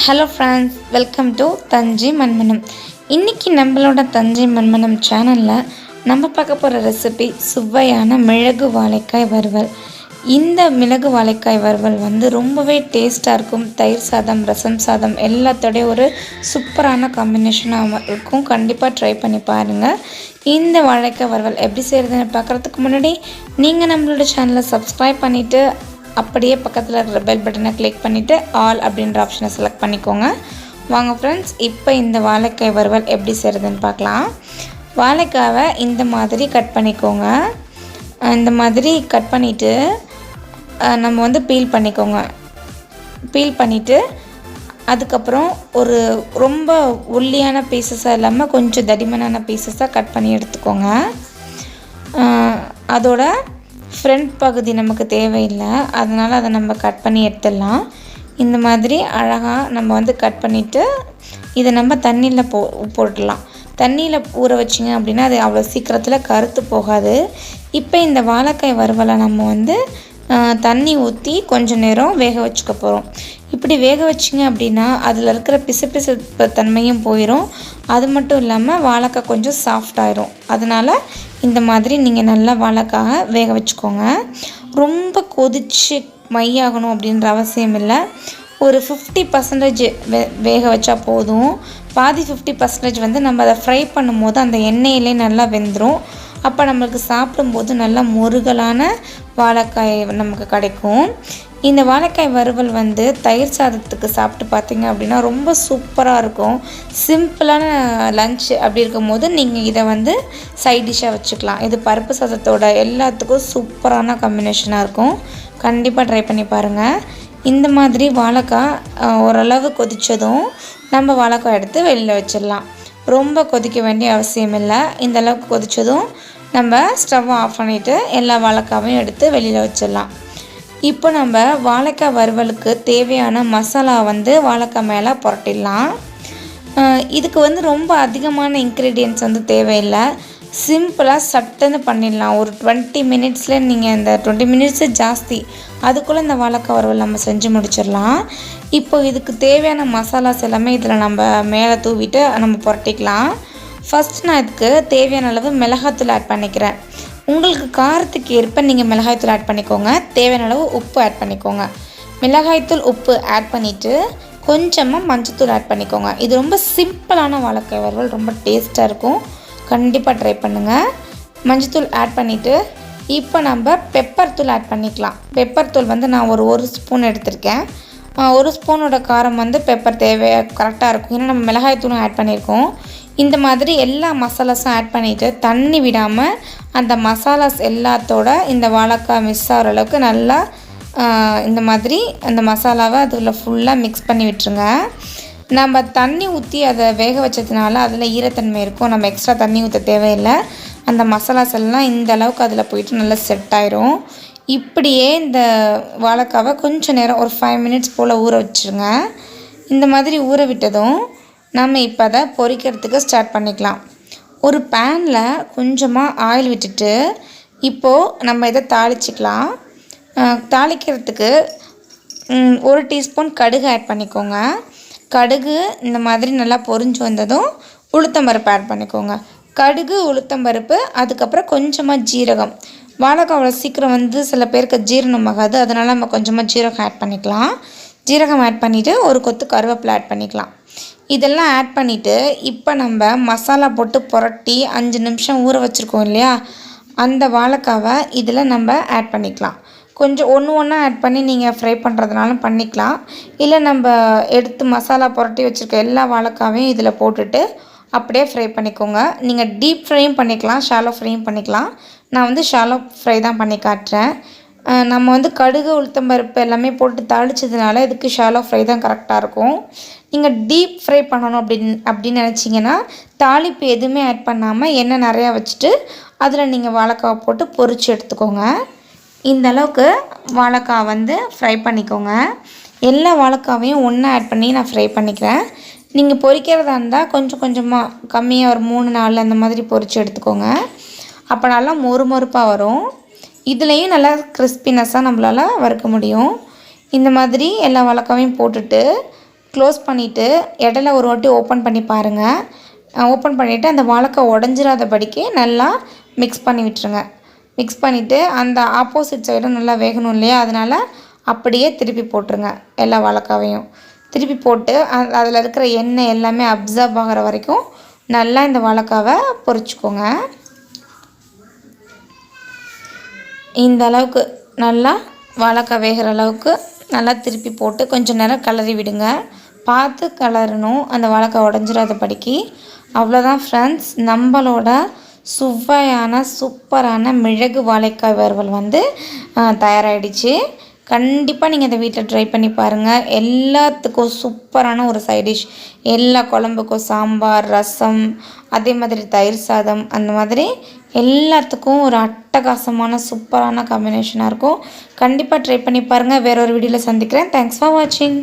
Hello friends, welcome to Thanjai Manmanam. இன்றைக்கி நம்மளோட தஞ்சை மண்மனம் சேனலில் நம்ம பார்க்க போகிற ரெசிபி சுவையான மிளகு வாழைக்காய் வறுவல். இந்த மிளகு வாழைக்காய் வறுவல் ரொம்பவே டேஸ்ட்டாக இருக்கும். தயிர் சாதம், ரசம் சாதம் எல்லாத்தோடைய ஒரு சூப்பரான காம்பினேஷனாக இருக்கும். கண்டிப்பாக ட்ரை பண்ணி பாருங்கள். இந்த வாழைக்காய் வறுவல் எப்படி செய்கிறதுன்னு பார்க்குறதுக்கு முன்னாடி நீங்கள் நம்மளோட சேனலை சப்ஸ்கிரைப் பண்ணிவிட்டு அப்படியே பக்கத்தில் இருக்கிற பெல் பட்டனை கிளிக் பண்ணிவிட்டு ஆல் அப்படின்ற ஆப்ஷனை செலக்ட் பண்ணிக்கோங்க. வாங்க ஃப்ரெண்ட்ஸ், இப்போ இந்த வாழைக்காய் வறுவல் எப்படி செய்கிறதுன்னு பார்க்கலாம். வாழைக்காவை இந்த மாதிரி கட் பண்ணிக்கோங்க. இந்த மாதிரி கட் பண்ணிவிட்டு நம்ம பீல் பண்ணிக்கோங்க. பீல் பண்ணிவிட்டு அதுக்கப்புறம் ஒரு ரொம்ப ஒல்லியான பீசஸாக இல்லாமல் கொஞ்சம் தடிமனான பீசஸாக கட் பண்ணி எடுத்துக்கோங்க. அதோட ஃப்ரண்ட் பகுதி நமக்கு தேவையில்லை, அதனால் அதை நம்ம கட் பண்ணி எடுத்துடலாம். இந்த மாதிரி அழகாக நம்ம கட் பண்ணிவிட்டு இதை நம்ம தண்ணியில் போட்டுடலாம். தண்ணியில் ஊற வச்சிங்க அப்படின்னா அது அவ்வளோ சீக்கிரத்தில் கருத்து போகாது. இப்போ இந்த வாழைக்காய் வறுவலை நம்ம தண்ணி ஊற்றி கொஞ்சம் நேரம் வேக வச்சுக்க போகிறோம். இப்படி வேக வச்சிங்க அப்படின்னா அதில் இருக்கிற பிசுபிசுப்பு தன்மையும் போயிடும். அது மட்டும் இல்லாமல் வாழைக்காய் கொஞ்சம் சாஃப்டாயிரும். அதனால் இந்த மாதிரி நீங்கள் நல்லா வாழைக்காய் வேக வச்சுக்கோங்க. ரொம்ப கொதித்து மையாகணும் அப்படின்ற அவசியம் இல்லை. ஒரு 50% வேக வச்சா போதும். பாதி 50% நம்ம அதை ஃப்ரை பண்ணும்போது அந்த எண்ணெயிலே நல்லா வெந்துடும். அப்போ நம்மளுக்கு சாப்பிடும்போது நல்லா முருகலான வாழைக்காய் நமக்கு கிடைக்கும். இந்த வாழைக்காய் வறுவல் தயிர் சாதத்துக்கு சாப்பிட்டு பார்த்தீங்க அப்படின்னா ரொம்ப சூப்பராக இருக்கும். சிம்பிளான லஞ்ச் அப்படி இருக்கும்போது நீங்கள் இதை சைட் டிஷ்ஷாக வச்சுக்கலாம். இது பருப்பு சாதத்தோட எல்லாத்துக்கும் சூப்பரான காம்பினேஷனாக இருக்கும். கண்டிப்பாக ட்ரை பண்ணி பாருங்கள். இந்த மாதிரி வாழைக்காய் ஓரளவு கொதித்ததும் நம்ம வாழைக்காய் எடுத்து வெளியில் வச்சிடலாம். ரொம்ப கொதிக்க வேண்டிய அவசியம் இல்லை. இந்த அளவுக்கு கொதித்ததும் நம்ம ஸ்டவ்வை ஆஃப் பண்ணிவிட்டு எல்லா வாழைக்காவையும் எடுத்து வெளியில் வச்சிடலாம். இப்போ நம்ம வாழைக்காய் வறுவலுக்கு தேவையான மசாலா வாழைக்காய் மேலே புரட்டிடலாம். இதுக்கு ரொம்ப அதிகமான இன்க்ரீடியன்ட்ஸ் தேவையில்லை. சிம்பிளாக சட்டுன்னு பண்ணிடலாம். ஒரு 20 மினிட்ஸில் நீங்கள் இந்த 20 மினிட்ஸு ஜாஸ்தி, அதுக்குள்ளே இந்த வாழைக்காய் வறுவல் நம்ம செஞ்சு முடிச்சிடலாம். இப்போ இதுக்கு தேவையான மசாலாஸ் எல்லாமே இதில் நம்ம மேலே தூவிட்டு நம்ம புரட்டிக்கலாம். ஃபஸ்ட் நான் இதுக்கு தேவையான அளவு மிளகாத்தூள் ஆட் பண்ணிக்கிறேன். உங்களுக்கு காரத்துக்கு ஏற்ப நீங்கள் மிளகாய்த்தூள் ஆட் பண்ணிக்கோங்க. தேவையான அளவு உப்பு ஆட் பண்ணிக்கோங்க. மிளகாய்த்தூள் உப்பு ஆட் பண்ணிவிட்டு கொஞ்சமாக மஞ்சத்தூள் ஆட் பண்ணிக்கோங்க. இது ரொம்ப சிம்பிளான வாழைக்காய் வறுவல், ரொம்ப டேஸ்ட்டாக இருக்கும். கண்டிப்பாக ட்ரை பண்ணுங்கள். மஞ்சத்தூள் ஆட் பண்ணிவிட்டு இப்போ நம்ம பெப்பர் தூள் ஆட் பண்ணிக்கலாம். பெப்பர் தூள் நான் ஒரு ஸ்பூன் எடுத்திருக்கேன். ஒரு ஸ்பூனோட காரம் பெப்பர் தேவையாக கரெக்டாக இருக்கும். ஏன்னா நம்ம மிளகாய்த்தூளும் ஆட் பண்ணியிருக்கோம். இந்த மாதிரி எல்லா மசாலாஸும் ஆட் பண்ணிவிட்டு தண்ணி விடாமல் அந்த மசாலாஸ் எல்லாத்தோட இந்த வாழைக்காய் மிக்ஸ் ஆகிற அளவுக்கு நல்லா இந்த மாதிரி அந்த மசாலாவை அதில் ஃபுல்லாக மிக்ஸ் பண்ணி விட்டுருங்க. நம்ம தண்ணி ஊற்றி அதை வேக வச்சதுனால அதில் ஈரத்தன்மை இருக்கும். நம்ம எக்ஸ்ட்ரா தண்ணி ஊற்ற தேவையில்லை. அந்த மசாலாஸ் எல்லாம் இந்த அளவுக்கு அதில் போயிட்டு நல்லா செட் ஆயிரும். இப்படியே இந்த வாழைக்காவை கொஞ்சம் நேரம் ஒரு 5 மினிட்ஸ் போல் ஊற வச்சுருங்க. இந்த மாதிரி ஊற விட்டதும் நம்ம இப்போ அதை பொரிக்கிறதுக்கு ஸ்டார்ட் பண்ணிக்கலாம். ஒரு பேனில் கொஞ்சமாக ஆயில் விட்டுட்டு இப்போது நம்ம இதை தாளிச்சிக்கலாம். தாளிக்கிறதுக்கு 1 டீஸ்பூன் கடுகு ஆட் பண்ணிக்கோங்க. கடுகு இந்த மாதிரி நல்லா பொரிஞ்சு வந்ததும் உளுத்தம்பருப்பு ஆட் பண்ணிக்கோங்க. கடுகு, உளுத்தம்பருப்பு, அதுக்கப்புறம் கொஞ்சமாக ஜீரகம். வாழைக்காய் அவ்வளோ சீக்கிரம் சில பேருக்கு ஜீரணம் ஆகாது, அதனால் நம்ம கொஞ்சமாக ஜீரகம் ஆட் பண்ணிக்கலாம். ஜீரகம் ஆட் பண்ணிவிட்டு ஒரு கொத்து கருவேப்பிலை ஆட் பண்ணிக்கலாம். இதெல்லாம் ஆட் பண்ணிவிட்டு இப்போ நம்ம மசாலா போட்டு புரட்டி 5 நிமிஷம் ஊற வச்சுருக்கோம் இல்லையா, அந்த வாழைக்காவை இதில் நம்ம ஆட் பண்ணிக்கலாம். கொஞ்சம் ஒன்றா ஆட் பண்ணி நீங்கள் ஃப்ரை பண்ணுறதுனாலும் பண்ணிக்கலாம். இல்லை நம்ம எடுத்து மசாலா புரட்டி வச்சுருக்க எல்லா வாழைக்காவையும் இதில் போட்டுட்டு அப்படியே ஃப்ரை பண்ணிக்கோங்க. நீங்கள் டீப் ஃப்ரையும் பண்ணிக்கலாம், ஷாலோ ஃப்ரையும் பண்ணிக்கலாம். நான் ஷாலோ ஃப்ரை தான் பண்ணி காட்டுறேன். நம்ம கடுகு, உளுத்தம்பருப்பு எல்லாமே போட்டு தாளிச்சதுனால இதுக்கு ஷாலோ ஃப்ரை தான் கரெக்டாக இருக்கும். நீங்கள் டீப் ஃப்ரை பண்ணணும் அப்படின்னு நினச்சிங்கன்னா தாளிப்பு எதுவுமே ஆட் பண்ணாமல் எண்ணெய் நிறையா வச்சுட்டு அதில் நீங்கள் வாழைக்காவை போட்டு பொரித்து எடுத்துக்கோங்க. இந்த அளவுக்கு வாழைக்காய் ஃப்ரை பண்ணிக்கோங்க. எல்லா வாழைக்காவையும் ஒன்றா ஆட் பண்ணி நான் ஃப்ரை பண்ணிக்கிறேன். நீங்கள் பொரிக்கிறதா இருந்தால் கொஞ்சம் கொஞ்சமாக கம்மியாக ஒரு 3-4 அந்த மாதிரி பொரித்து எடுத்துக்கோங்க. அப்போ நல்லா மொறுமொறுப்பாக வரும். இதுலேயும் நல்லா கிறிஸ்பினஸ்ஸாக நம்மளால் வறுக்க முடியும். இந்த மாதிரி எல்லா வாழைக்காவையும் போட்டுட்டு க்ளோஸ் பண்ணிவிட்டு இடையில ஒரு வாட்டி ஓப்பன் பண்ணி பாருங்கள். ஓப்பன் பண்ணிவிட்டு அந்த வாழைக்காய் உடஞ்சிராதபடிக்கு நல்லா மிக்ஸ் பண்ணி விட்டுருங்க. மிக்ஸ் பண்ணிவிட்டு அந்த ஆப்போசிட் சைடும் நல்லா வேகணும் இல்லையா, அதனால் அப்படியே திருப்பி போட்டுருங்க. எல்லா வாழைக்காவையும் திருப்பி போட்டு அதில் இருக்கிற எண்ணெய் எல்லாமே அப்சர்வ் ஆகிற வரைக்கும் நல்லா இந்த வாழைக்காவை பொரிச்சுக்கோங்க. இந்த அளவுக்கு நல்லா வாழைக்காய் வேகிற அளவுக்கு நல்லா திருப்பி போட்டு கொஞ்சம் நேரம் கிளறி விடுங்க. பார்த்து கிளறணும், அந்த வாழைக்காய் உடஞ்சிராதபடிக்கு. அவ்வளோதான் ஃப்ரெண்ட்ஸ், நம்மளோட சுவையான சூப்பரான மிளகு வாழைக்காய் வறுவல் வந்து தயாராகிடுச்சு. கண்டிப்பாக நீங்கள் இந்த வீட்டில் ட்ரை பண்ணி பாருங்கள். எல்லாத்துக்கும் சூப்பரான ஒரு சைட் டிஷ். எல்லா குழம்புக்கும் சாம்பார், ரசம், அதே மாதிரி தயிர் சாதம், அந்த மாதிரி எல்லாத்துக்கும் ஒரு அட்டகாசமான சூப்பரான காம்பினேஷனாக இருக்கும். கண்டிப்பாக ட்ரை பண்ணி பாருங்கள். வேற ஒரு வீடியோவில் சந்திக்கிறேன். தேங்க்ஸ் ஃபார் வாட்சிங்.